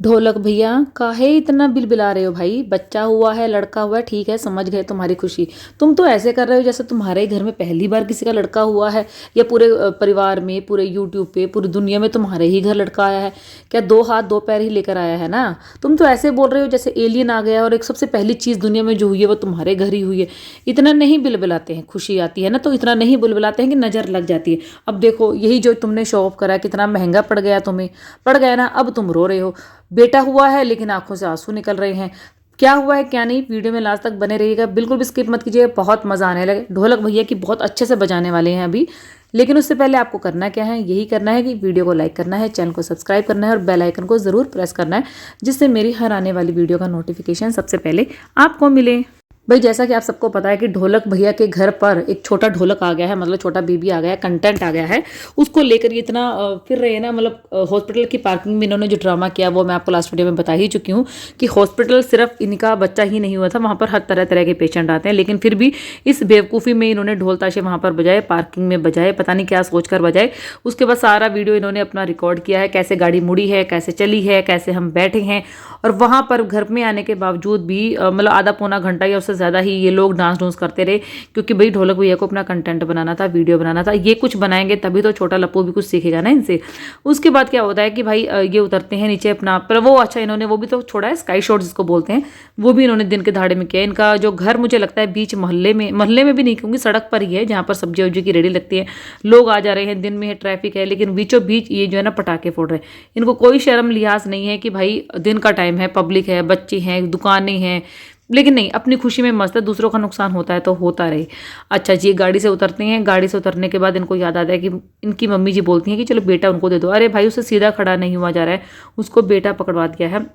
ढोलक भैया काहे इतना बिलबिला रहे हो भाई। बच्चा हुआ है, लड़का हुआ है, ठीक है, समझ गए तुम्हारी खुशी। तुम तो ऐसे कर रहे हो जैसे तुम्हारे ही घर में पहली बार किसी का लड़का हुआ है, या पूरे परिवार में, पूरे यूट्यूब पे, पूरी दुनिया में तुम्हारे ही घर लड़का आया है। क्या दो हाथ दो पैर ही लेकर आया है ना। तुम तो ऐसे बोल रहे हो जैसे एलियन आ गया और एक सबसे पहली चीज दुनिया में जो हुई है वो तुम्हारे घर ही हुई है। इतना नहीं बिलबिलाते हैं, खुशी आती है ना तो इतना नहीं बिलबिलाते हैं कि नजर लग जाती है। अब देखो यही जो तुमने शो ऑफ करा कितना महंगा पड़ गया तुम्हें, पड़ गया ना। अब तुम रो रहे हो। बेटा हुआ है लेकिन आंखों से आंसू निकल रहे हैं। क्या हुआ है क्या नहीं, वीडियो में लास्ट तक बने रहिएगा, बिल्कुल भी स्किप मत कीजिए, बहुत मजा आने लगे। ढोलक भैया की बहुत अच्छे से बजाने वाले हैं अभी। लेकिन उससे पहले आपको करना क्या है, यही करना है कि वीडियो को लाइक करना है, चैनल को सब्सक्राइब करना है और बेल आइकन को जरूर प्रेस करना है, जिससे मेरी हर आने वाली वीडियो का नोटिफिकेशन सबसे पहले आपको मिले। भाई जैसा कि आप सबको पता है कि ढोलक भैया के घर पर एक छोटा ढोलक आ गया है, मतलब छोटा बेबी आ गया है, कंटेंट आ गया है। उसको लेकर ये इतना फिर रहे हैं ना, मतलब हॉस्पिटल की पार्किंग में इन्होंने जो ड्रामा किया वो मैं आपको लास्ट वीडियो में बता ही चुकी हूँ कि हॉस्पिटल सिर्फ इनका बच्चा ही नहीं हुआ था, वहाँ पर हर तरह तरह के पेशेंट आते हैं। लेकिन फिर भी इस बेवकूफ़ी में इन्होंने ढोल ताशे वहाँ पर बजाए, पार्किंग में बजाए, पता नहीं क्या सोच कर बजाए। उसके बाद सारा वीडियो इन्होंने अपना रिकॉर्ड किया है, कैसे गाड़ी मुड़ी है, कैसे चली है, कैसे हम बैठे हैं। और वहाँ पर घर में आने के बावजूद भी मतलब आधा पौना घंटा या उससे ज़्यादा ही ये लोग डांस डूंस करते रहे, क्योंकि भाई ढोलक भैया को अपना कंटेंट बनाना था, वीडियो बनाना था। ये कुछ बनाएंगे तभी तो छोटा लप्पू भी कुछ सीखेगा ना इनसे। उसके बाद क्या होता है कि भाई ये उतरते हैं नीचे अपना, पर वो अच्छा इन्होंने वो भी तो छोड़ा है, स्काई शॉट जिसको बोलते हैं, वो भी इन्होंने दिन के दहाड़े में किया। इनका जो घर मुझे लगता है बीच मोहल्ले में भी नहीं कहूँगी, सड़क पर ही है, जहाँ पर सब्जी वब्जी की रेडी लगती है। लोग आ जा रहे हैं, दिन में है, ट्रैफिक है, लेकिन बीचों बीच ये जो है ना पटाखे फोड़ रहे हैं। इनको कोई शर्म लिहाज नहीं है कि भाई दिन का टाइम है, पब्लिक है, बच्चे हैं, दुकानें हैं, लेकिन नहीं, अपनी खुशी में मस्त है। दूसरों का नुकसान होता है तो होता रहे। अच्छा जी, गाड़ी से उतरते हैं। गाड़ी से उतरने के बाद इनको याद आता है कि इनकी मम्मी जी बोलती हैं कि चलो बेटा उनको दे दो। अरे भाई उसे सीधा खड़ा नहीं हुआ जा रहा है, उसको बेटा पकड़वा दिया है।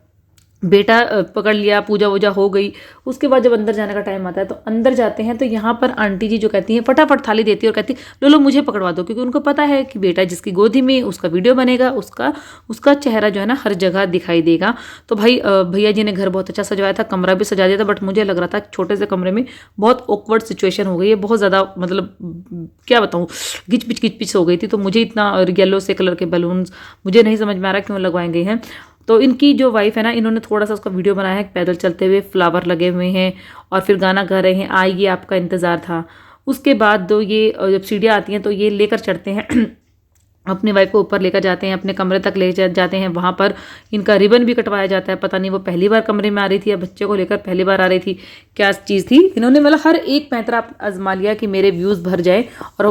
बेटा पकड़ लिया, पूजा वूजा हो गई। उसके बाद जब अंदर जाने का टाइम आता है तो अंदर जाते हैं, तो यहाँ पर आंटी जी जो कहती हैं, फटाफट थाली देती है और कहती लो लो मुझे पकड़वा दो, क्योंकि उनको पता है कि बेटा जिसकी गोदी में उसका वीडियो बनेगा, उसका उसका चेहरा जो है ना हर जगह दिखाई देगा। तो भाई भैया जी ने घर बहुत अच्छा सजवाया था, कमरा भी सजा दिया था, बट मुझे लग रहा था छोटे से कमरे में बहुत ऑकवर्ड सिचुएशन हो गई है, बहुत ज़्यादा, मतलब क्या बताऊँ, घिच पिच हो गई थी। तो मुझे इतना येलो से कलर के बलून्स मुझे नहीं समझ में आ रहा क्यों लगवाए गए हैं। तो इनकी जो वाइफ है ना, इन्होंने थोड़ा सा उसका वीडियो बनाया है, पैदल चलते हुए, फ्लावर लगे हुए हैं और फिर गाना गा रहे हैं, आइए आपका इंतज़ार था। उसके बाद दो ये जब सीढ़ियाँ आती हैं तो ये लेकर चढ़ते हैं अपनी वाइफ को ऊपर लेकर जाते हैं, अपने कमरे तक ले जाते हैं। वहाँ पर इनका रिबन भी कटवाया जाता है। पता नहीं वो पहली बार कमरे में आ रही थी या बच्चे को लेकर पहली बार आ रही थी, क्या चीज़ थी। इन्होंने मतलब हर एक पैंतरा आजमा लिया कि मेरे व्यूज़ भर जाए, और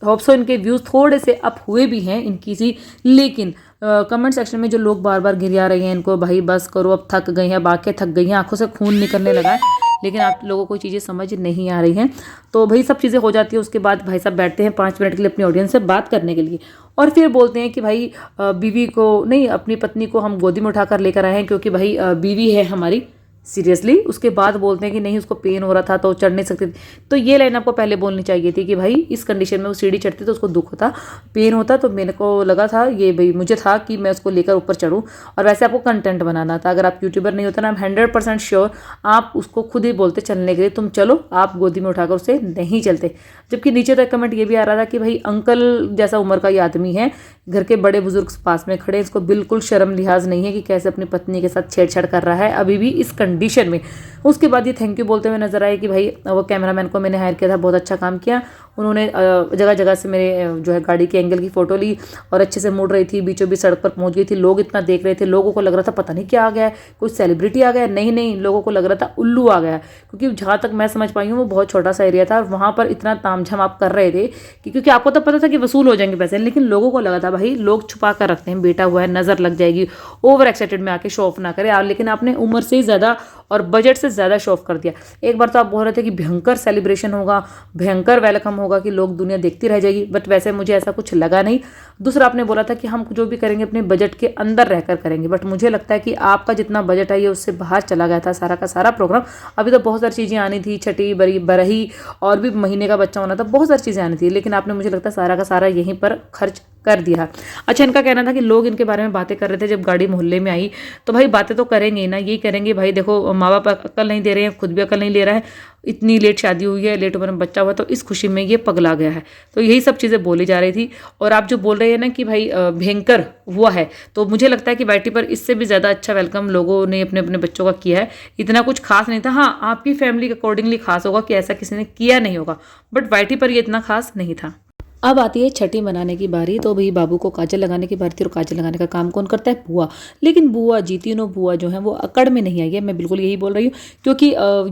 होप्सो इनके व्यूज़ थोड़े से अप हुए भी हैं इनकी सी। लेकिन कमेंट सेक्शन में जो लोग बार बार गिरिया रहे हैं इनको, भाई बस करो, अब थक गई हैं, बाकें थक गई हैं, आंखों से खून निकलने लगा है, लेकिन आप लोगों को चीज़ें समझ नहीं आ रही हैं। तो भाई सब चीज़ें हो जाती है। उसके बाद भाई साहब बैठते हैं 5 मिनट के लिए अपनी ऑडियंस से बात करने के लिए, और फिर बोलते हैं कि भाई बीवी को नहीं, अपनी पत्नी को हम गोदी में उठाकर लेकर आए हैं, क्योंकि भाई बीवी है हमारी, सीरियसली। उसके बाद बोलते हैं कि नहीं उसको पेन हो रहा था तो चढ़ नहीं सकती थी। तो ये लाइन आपको पहले बोलनी चाहिए थी कि भाई इस कंडीशन में वो सीढ़ी चढ़ती तो उसको दुख होता, पेन होता। तो मेरे को लगा था, ये भाई मुझे था कि मैं उसको लेकर ऊपर चढ़ूँ, और वैसे आपको कंटेंट बनाना था। अगर आप यूट्यूबर नहीं होता ना, 100% श्योर आप उसको खुद ही बोलते चलने के लिए, तुम चलो, आप गोदी में उठाकर उससे नहीं चलते। जबकि नीचे तो एक कमेंट ये भी आ रहा था कि भाई अंकल जैसा उम्र का ये आदमी है, घर के बड़े बुजुर्ग पास में खड़े, इसको बिल्कुल शर्म लिहाज नहीं है कि कैसे अपनी पत्नी के साथ छेड़छाड़ कर रहा है अभी भी इस कंडीशन में। उसके बाद ये थैंक यू बोलते हुए नजर आए कि भाई वो कैमरामैन को मैंने हायर किया था, बहुत अच्छा काम किया उन्होंने, जगह जगह से मेरे जो है गाड़ी के एंगल की फ़ोटो ली और अच्छे से मुड़ रही थी, बीचों बीच सड़क पर पहुंच गई थी। लोग इतना देख रहे थे, लोगों को लग रहा था पता नहीं क्या आ गया है, कोई सेलिब्रिटी आ गया। नहीं नहीं, लोगों को लग रहा था उल्लू आ गया, क्योंकि जहाँ तक मैं समझ पाई हूँ वो बहुत छोटा सा एरिया था, और वहाँ पर इतना तामझाम आप कर रहे थे कि क्योंकि आपको तो पता था कि वसूल हो जाएंगे पैसे, लेकिन लोगों को लगा था भाई लोग छुपा कर रखते हैं, बेटा हुआ है, नज़र लग जाएगी, ओवर एक्साइटेड में आके शो ऑफ ना करे। लेकिन आपने उम्र से ही ज़्यादा और बजट से ज़्यादा शो ऑफ कर दिया। एक बार तो आप बोल रहे थे कि भयंकर सेलिब्रेशन होगा, भयंकर वेलकम होगा, कि लोग दुनिया देखती रह जाएगी, बट वैसे मुझे ऐसा कुछ लगा नहीं। दूसरा आपने बोला था कि हम जो भी करेंगे अपने बजट के अंदर रहकर करेंगे, बट मुझे लगता है कि आपका जितना बजट है ये उससे बाहर चला गया था सारा का सारा प्रोग्राम। अभी तो बहुत सारी चीज़ें आनी थी, छठी बरी बरही और भी महीने का बच्चा होना था, बहुत सारी चीज़ें आनी थी, लेकिन आपने मुझे लगता है सारा का सारा यहीं पर खर्च कर दिया। अच्छा, इनका कहना था कि लोग इनके बारे में बातें कर रहे थे जब गाड़ी मोहल्ले में आई, तो भाई बातें तो करेंगे ही ना, यही करेंगे भाई देखो माँ बाप अक्ल नहीं दे रहे हैं, खुद भी अक्ल नहीं ले रहा है, इतनी लेट शादी हुई है, लेट उम्र में बच्चा हुआ, तो इस खुशी में ये पगला गया है। तो यही सब चीज़ें बोली जा रही थी। और आप जो बोल रहे हैं ना कि भाई भयंकर हुआ है, तो मुझे लगता है कि वाईटी पर इससे भी ज़्यादा अच्छा वेलकम लोगों ने अपने अपने बच्चों का किया है। इतना कुछ खास नहीं था। हाँ, आपकी फैमिली के अकॉर्डिंगली खास होगा कि ऐसा किसी ने किया नहीं होगा, बट वाईटी पर ये इतना खास नहीं था। अब आती है छठी मनाने की बारी। तो भाई बाबू को काजल लगाने की बारी थी, और काजल लगाने का काम कौन करता है? बुआ। लेकिन बुआ जी, तीनों बुआ जो हैं वो अकड़ में नहीं आई है। मैं बिल्कुल यही बोल रही हूँ, क्योंकि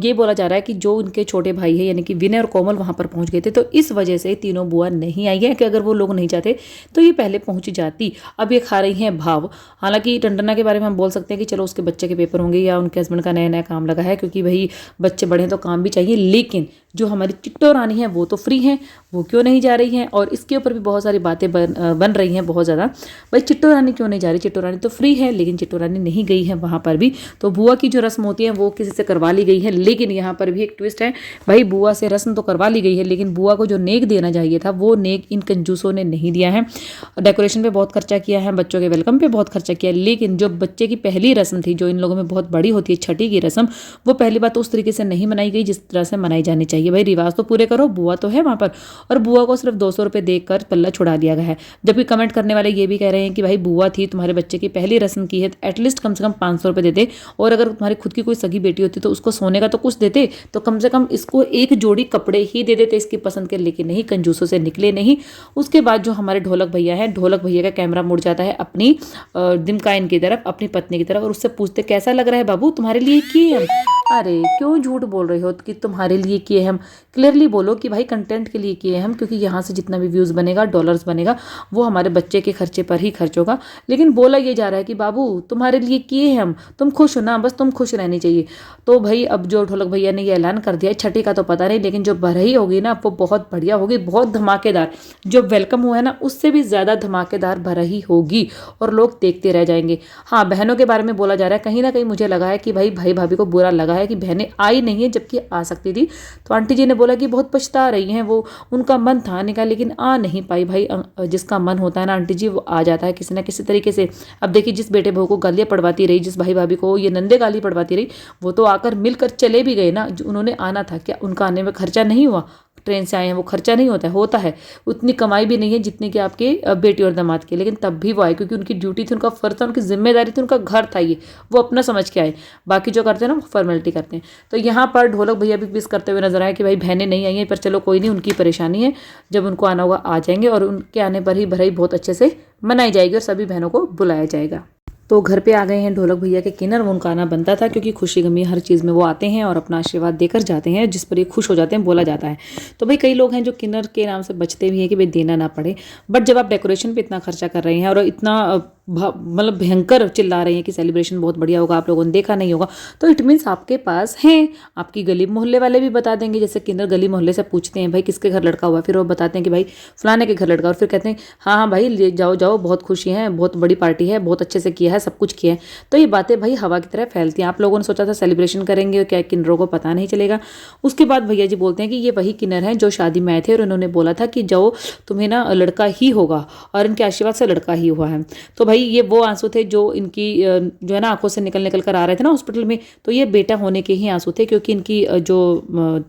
ये बोला जा रहा है कि जो उनके छोटे भाई है यानी कि विनय और कोमल वहाँ पर पहुँच गए थे, तो इस वजह से तीनों बुआ नहीं आई है, कि अगर वो लोग नहीं चाहते तो ये पहले पहुँच जाती। अब ये खा रही हैं भाव। हालांकि टंडना के बारे में हम बोल सकते हैं कि चलो उसके बच्चे के पेपर होंगे या उनके हस्बैंड का नया नया काम लगा है, क्योंकि भाई बच्चे बड़े हैं तो काम भी चाहिए। लेकिन जो हमारी चिट्टो रानी है वो तो फ्री हैं, वो क्यों नहीं जा रही हैं? और इसके ऊपर भी बहुत सारी बातें बन रही हैं बहुत ज़्यादा। भाई चिट्टो रानी क्यों नहीं जा रही? चिट्टो रानी तो फ्री है, लेकिन चिट्टो रानी नहीं गई है वहाँ पर भी। तो बुआ की जो रस्म होती है वो किसी से करवा ली गई है। लेकिन यहाँ पर भी एक ट्विस्ट है, भाई बुआ से रस्म तो करवा ली गई है, लेकिन बुआ को जो नेक देना चाहिए था वो नेक इन कंजूसों ने नहीं दिया है। डेकोरेशन पे बहुत खर्चा किया है, बच्चों के वेलकम पे बहुत खर्चा किया, लेकिन जो बच्चे की पहली रस्म थी, जो इन लोगों में बहुत बड़ी होती है, छठी की रस्म, वो पहली बात तो उस तरीके से नहीं मनाई गई जिस तरह से मनाई जानी चाहिए। भाई रिवाज तो पूरे करो, बुआ तो है वहाँ पर, और बुआ को सिर्फ 200 रुपये देकर पल्ला छुड़ा दिया गया है। जबकि कमेंट करने वाले ये भी कह रहे हैं कि भाई बुआ थी, तुम्हारे बच्चे की पहली रस्म की है, तो एटलीस्ट कम से कम 500 रुपये देते, और अगर तुम्हारी खुद की कोई सगी बेटी होती तो उसको सोने का तो कुछ देते, तो कम से कम इसको एक जोड़ी कपड़े ही दे देते इसकी पसंद के। लेकिन नहीं, कंजूसों से निकले नहीं। उसके बाद जो हमारे ढोलक भैया हैं, ढोलक भैया का कैमरा मुड़ जाता है अपनी दिमकाइन की तरफ, अपनी पत्नी की तरफ, और उससे पूछते कैसा लग रहा है बाबू, तुम्हारे लिए किए हम। अरे क्यों झूठ बोल रहे हो कि तुम्हारे लिए किए हम? क्लियरली बोलो कि भाई कंटेंट के लिए किए हम, क्योंकि यहाँ से जितना भी व्यूज़ बनेगा, डॉलर्स बनेगा, वो हमारे बच्चे के खर्चे पर ही खर्च होगा। लेकिन बोला ये जा रहा है कि बाबू तुम्हारे लिए किए हम, तुम खुश हो ना, बस तुम खुश रहनी चाहिए। तो भाई अब जो ढोलक भैया ने ये ऐलान कर दिया है, छठी का तो पता नहीं, लेकिन जो बरही होगी ना वो बहुत बढ़िया होगी, बहुत धमाकेदार। जो वेलकम हुआ है ना उससे भी ज़्यादा धमाकेदार बरही होगी, और लोग देखते रह जाएंगे। हाँ, बहनों के बारे में बोला जा रहा है, कहीं ना कहीं मुझे लगा है कि भाई भाभी को बुरा लगा है कि बहनें आई नहीं है, जबकि आ सकती थी। तो आंटी जी ने बोला कि बहुत पछता रही हैं वो, उनका मन था आने का लेकिन आ नहीं पाई। भाई जिसका मन होता है ना आंटी जी, वो आ जाता है किसी ना किसी तरीके से। अब देखिए, जिस बेटे बहू को गालियाँ पढ़वाती रही, जिस भाई भाभी को ये नंदे गाली पढ़वाती रही, वो तो आकर मिलकर चले भी गए ना। उन्होंने आना था, क्या उनका आने में खर्चा नहीं हुआ? ट्रेन से आए हैं, वो खर्चा नहीं होता है। उतनी कमाई भी नहीं है जितनी कि आपके बेटी और दामाद की, लेकिन तब भी वो आए, क्योंकि उनकी ड्यूटी थी, उनका फर्ज था, उनकी जिम्मेदारी थी, उनका घर था ये, वो अपना समझ के आए। बाकी जो करते हैं ना वो फॉर्मेलिटी करते हैं। तो यहाँ पर ढोलक भैया भी मिस करते हुए नजर आए कि भाई बहनें नहीं आई हैं, पर चलो कोई नहीं, उनकी परेशानी है, जब उनको आना होगा आ जाएंगे, और उनके आने पर ही भराई बहुत अच्छे से मनाई जाएगी और सभी बहनों को बुलाया जाएगा। तो घर पे आ गए हैं ढोलक भैया के किन्नर। वो उनका आना बनता था, क्योंकि खुशी गमी हर चीज़ में वो आते हैं और अपना आशीर्वाद देकर जाते हैं, जिस पर ये खुश हो जाते हैं, बोला जाता है। तो भाई कई लोग हैं जो किन्नर के नाम से बचते भी हैं कि भाई देना ना पड़े, बट जब आप डेकोरेशन पे इतना खर्चा कर रहे हैं और इतना मतलब भयंकर चिल्ला रहे हैं कि सेलिब्रेशन बहुत बढ़िया होगा, आप लोगों ने देखा नहीं होगा, तो इट मीन्स आपके पास हैं। आपकी गली मोहल्ले वाले भी बता देंगे। जैसे किन्नर गली मोहल्ले से पूछते हैं भाई किसके घर लड़का हुआ, फिर वो बताते हैं कि भाई फलाने के घर लड़का, और फिर कहते हैं हाँ हाँ भाई ले जाओ जाओ, बहुत खुशी है, बहुत बड़ी पार्टी है, बहुत अच्छे से किया है, सब कुछ किया है। तो ये बातें भाई हवा की तरह फैलती हैं। आप लोगों ने सोचा था सेलिब्रेशन करेंगे, क्या किन्नरों को पता नहीं चलेगा। उसके बाद भैया जी बोलते हैं कि ये वही किन्नर हैं जो शादी में आए थे, और उन्होंने बोला था कि जाओ तुम्हें ना लड़का ही होगा, और इनके आशीर्वाद से लड़का ही हुआ है। तो भाई ये वो आंसू थे जो इनकी जो है ना आंखों से निकल कर आ रहे थे ना हॉस्पिटल में, तो ये बेटा होने के ही आंसू थे। क्योंकि इनकी जो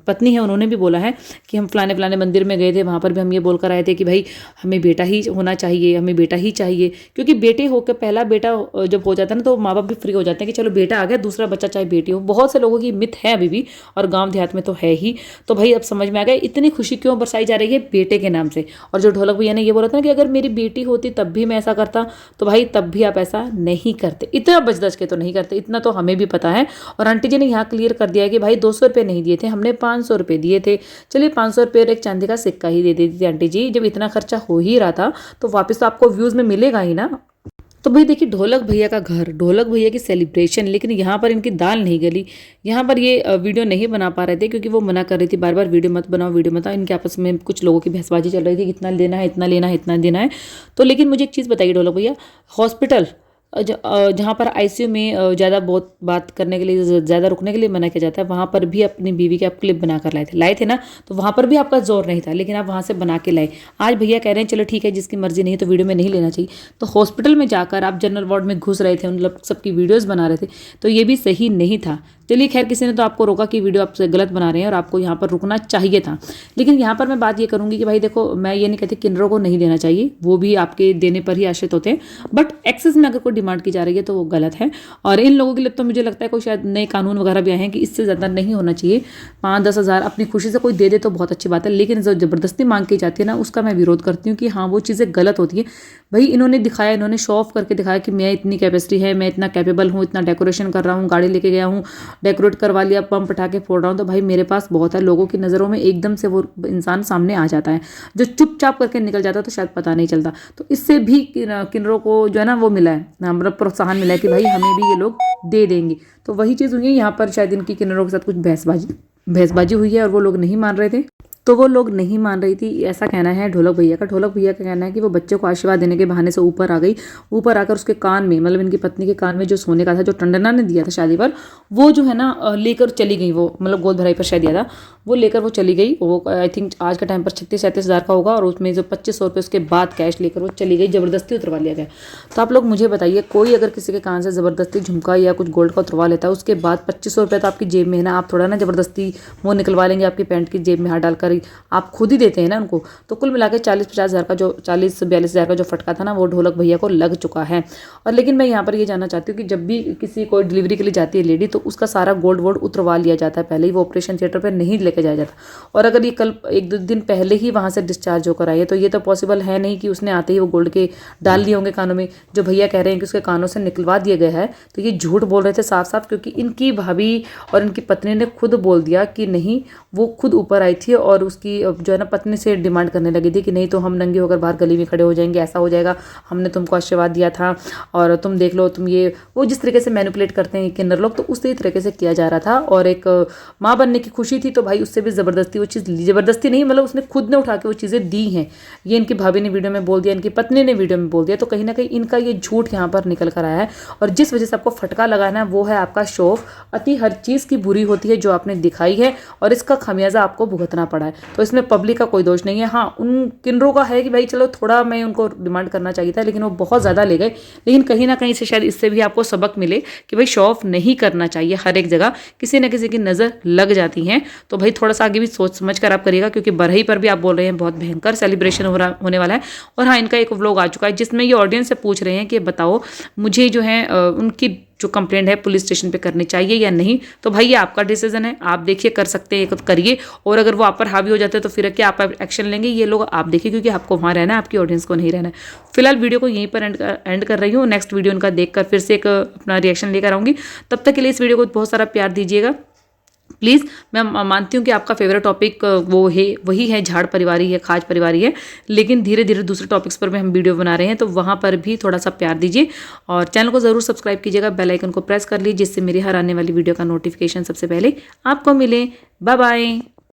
पत्नी है उन्होंने भी बोला है कि हम फलाने फलाने मंदिर में गए थे, वहाँ पर भी हम ये बोलकर आए थे कि भाई हमें बेटा ही होना चाहिए, हमें बेटा ही चाहिए। क्योंकि बेटे होकर पहला बेटा जब हो जाता है ना तो माँ बाप भी फ्री हो जाते हैं कि चलो बेटा आ गया, दूसरा बच्चा चाहे बेटी हो। बहुत से लोगों की मिथ है अभी भी, और गाँव देहात में तो है ही। तो भाई अब समझ में आ गया इतनी खुशी क्यों बरसाई जा रही है बेटे के नाम से। और जो ढोलक भैया ने ये बोला था ना कि अगर मेरी बेटी होती तब भी मैं ऐसा करता, तो भाई तब भी आप ऐसा नहीं करते, इतना बच के तो नहीं करते, इतना तो हमें भी पता है। और आंटी जी ने यहाँ क्लियर कर दिया है कि भाई 200 रुपये नहीं दिए थे, हमने 500 रुपये दिए थे। चलिए 500 रुपये और एक चांदी का सिक्का ही दे देती थी आंटी जी। जब इतना खर्चा हो ही रहा था तो वापस तो आपको व्यूज़ में मिलेगा ही ना। तो भाई देखिए, ढोलक भैया का घर, ढोलक भैया की सेलिब्रेशन, लेकिन यहाँ पर इनकी दाल नहीं गली। यहाँ पर ये वीडियो नहीं बना पा रहे थे क्योंकि वो मना कर रही थी बार बार, वीडियो मत बनाओ, वीडियो मत। इनके आपस में कुछ लोगों की बहसबाजी चल रही थी, इतना लेना है, इतना लेना है, इतना देना है। तो लेकिन मुझे एक चीज़ बताइए ढोलक भैया, हॉस्पिटल जहाँ पर आईसीयू में ज़्यादा बहुत बात करने के लिए, ज़्यादा रुकने के लिए मना किया जाता है, वहाँ पर भी अपनी बीवी के आप क्लिप बना कर लाए थे ना, तो वहाँ पर भी आपका जोर नहीं था, लेकिन आप वहाँ से बना के लाए। आज भैया कह रहे हैं चलो ठीक है, जिसकी मर्जी नहीं तो वीडियो में नहीं लेना चाहिए। तो हॉस्पिटल में जाकर आप जनरल वार्ड में घुस रहे थे, उन लोग सबकी वीडियोज़ बना रहे थे, तो ये भी सही नहीं था। चलिए खैर, किसी ने तो आपको रोका कि वीडियो आपसे गलत बना रहे हैं और आपको यहाँ पर रुकना चाहिए था। लेकिन यहाँ पर मैं बात ये करूँगी कि भाई देखो, मैं ये नहीं कहती किन्नरों को नहीं देना चाहिए, वो भी आपके देने पर ही आश्रित होते हैं, बट एक्सेस में अगर कोई डिमांड की जा रही है तो वो गलत है। और इन लोगों के लिए तो मुझे लगता है कोई शायद नए कानून वगैरह भी आए हैं कि इससे ज़्यादा नहीं होना चाहिए। 5-10 हज़ार अपनी खुशी से कोई दे दे तो बहुत अच्छी बात है, लेकिन जो ज़बरदस्ती मांग की जाती है ना, उसका मैं विरोध करती हूँ कि हाँ, वो चीज़ें गलत होती है। भाई इन्होंने दिखाया, इन्होंने शो ऑफ करके दिखाया कि मैं इतनी कैपेसिटी है, मैं इतना कैपेबल हूँ, इतना डेकोरेशन कर रहा हूँ, गाड़ी लेके गया हूँ, डेकोरेट करवा लिया, बम पटाखे फोड़ रहा हूँ, तो भाई मेरे पास बहुत है। लोगों की नज़रों में एकदम से वो इंसान सामने आ जाता है, जो चुपचाप करके निकल जाता है तो शायद पता नहीं चलता। तो इससे भी किन्नरों को जो है ना वो मिला है, मतलब प्रोत्साहन मिला है कि भाई हमें भी ये लोग दे देंगे। तो वही चीज़ हुई है यहाँ पर, शायद इनकी किन्नरों के साथ कुछ बहसबाजी हुई है और वो लोग नहीं मान रहे थे। तो वो लोग नहीं मान रही थी, ऐसा कहना है ढोलक भैया का। ढोलक भैया का कहना है कि वो बच्चे को आशीर्वाद देने के बहाने से ऊपर आ गई, ऊपर आकर उसके कान में, मतलब इनकी पत्नी के कान में जो सोने का था, जो टंडना ने दिया था शादी पर, वो जो है ना लेकर चली गई। वो मतलब गोद भराई पर शायद दिया था, वो लेकर वो चली गई। वो आई थिंक आज के टाइम पर 36-37 हज़ार का होगा, और उसमें जो 2500 रुपये उसके बाद कैश लेकर वो चली गई, ज़बरदस्ती उतरवा लिया गया। तो आप लोग मुझे बताइए, कोई अगर किसी के कान से ज़बरदस्ती झुमका या कुछ गोल्ड का उतरवा लेता है, उसके बाद 2500 रुपये तो आपकी जेब में है ना, आप थोड़ा ना ज़बरदस्ती वो निकलवा लेंगे आपकी पैंट की जेब में हाथ डालकर, आप खुद ही देते हैं ना उनको। तो कुल मिलाकर 40-50 हज़ार का, जो 40-42 हज़ार का जो फटका था ना, वो ढोलक भैया को लग चुका है। और लेकिन मैं यहाँ पर ये जानना चाहती हूँ कि जब भी किसी कोई डिलीवरी के लिए जाती है लेडी, तो उसका सारा गोल्ड वोल्ड उतरवा लिया जाता है पहले ही, वो ऑपरेशन थिएटर पर नहीं लेके जाया जाता। और अगर ये कल 1-2 दिन पहले ही वहाँ से डिस्चार्ज होकर आई है, तो ये तो पॉसिबल है नहीं कि उसने आते ही वो गोल्ड के डाल लिए होंगे कानों में। जो भैया कह रहे हैं कि उसके कानों से निकलवा दिया गया है, तो ये झूठ बोल रहे थे साफ साफ, क्योंकि इनकी भाभी और इनकी पत्नी ने खुद बोल दिया कि नहीं, वो खुद ऊपर आई थी और उसकी जो है ना पत्नी से डिमांड करने लगी थी कि नहीं तो हम नंगे होकर बाहर गली में खड़े हो जाएंगे, ऐसा हो जाएगा, हमने तुमको आशीर्वाद दिया था और तुम देख लो, तुम ये वो जिस तरीके से मैनिपुलेट करते हैं किन्नर लोग, तो उसी तरीके से किया जा रहा था। और एक माँ बनने की खुशी थी, तो भाई उससे भी ज़बरदस्ती वो चीज़, ज़बरदस्ती नहीं, मतलब उसने खुद ने उठा के वो चीज़ें दी हैं। ये इनकी भाभी ने वीडियो में बोल दिया, इनकी पत्नी ने वीडियो में बोल दिया, तो कहीं ना कहीं इनका ये झूठ यहाँ पर निकल कर आया है। और जिस वजह से आपको फटका लगाना है वो है आपका शो ऑफ। अति हर चीज़ की बुरी होती है जो आपने दिखाई है, और इसका खमियाजा आपको भुगतना पड़ा है। तो इसमें पब्लिक का कोई दोष नहीं है। हाँ, उन किन्नरों का है कि भाई चलो थोड़ा मैं उनको डिमांड करना चाहिए था, लेकिन वो बहुत ज़्यादा ले गए। लेकिन कहीं ना कहीं से शायद इससे भी आपको सबक मिले कि भाई शो ऑफ नहीं करना चाहिए, हर एक जगह किसी न किसी की नज़र लग जाती है। तो भाई थोड़ा सा आगे भी सोच समझ कर आप करिएगा, क्योंकि बरही पर भी आप बोल रहे हैं बहुत भयंकर सेलिब्रेशन होने वाला है। और हाँ, इनका एक व्लॉग आ चुका है जिसमें ये ऑडियंस से पूछ रहे हैं कि बताओ मुझे जो है उनकी जो कंप्लेंट है पुलिस स्टेशन पे करनी चाहिए या नहीं। तो भाई ये आपका डिसीजन है, आप देखिए, कर सकते हैं, करिए। और अगर वो आप पर हावी हो जाते हैं तो फिर क्या आप एक्शन लेंगे, ये लोग आप देखिए, क्योंकि आपको वहाँ रहना है, आपकी ऑडियंस को नहीं रहना है। फिलहाल वीडियो को यहीं पर एंड कर रही हूँ। नेक्स्ट वीडियो उनका देखकर फिर से एक अपना रिएक्शन लेकर आऊँगी। तब तक के लिए इस वीडियो को बहुत सारा प्यार दीजिएगा प्लीज़। मैं मानती हूँ कि आपका फेवरेट टॉपिक वो है, वही है झाड़ परिवारी है, खाज परिवारी है, लेकिन धीरे धीरे दूसरे टॉपिक्स पर भी हम वीडियो बना रहे हैं, तो वहाँ पर भी थोड़ा सा प्यार दीजिए और चैनल को ज़रूर सब्सक्राइब कीजिएगा, बेल आइकन को प्रेस कर लीजिए, जिससे मेरी हर आने वाली वीडियो का नोटिफिकेशन सबसे पहले आपको मिले। Bye bye.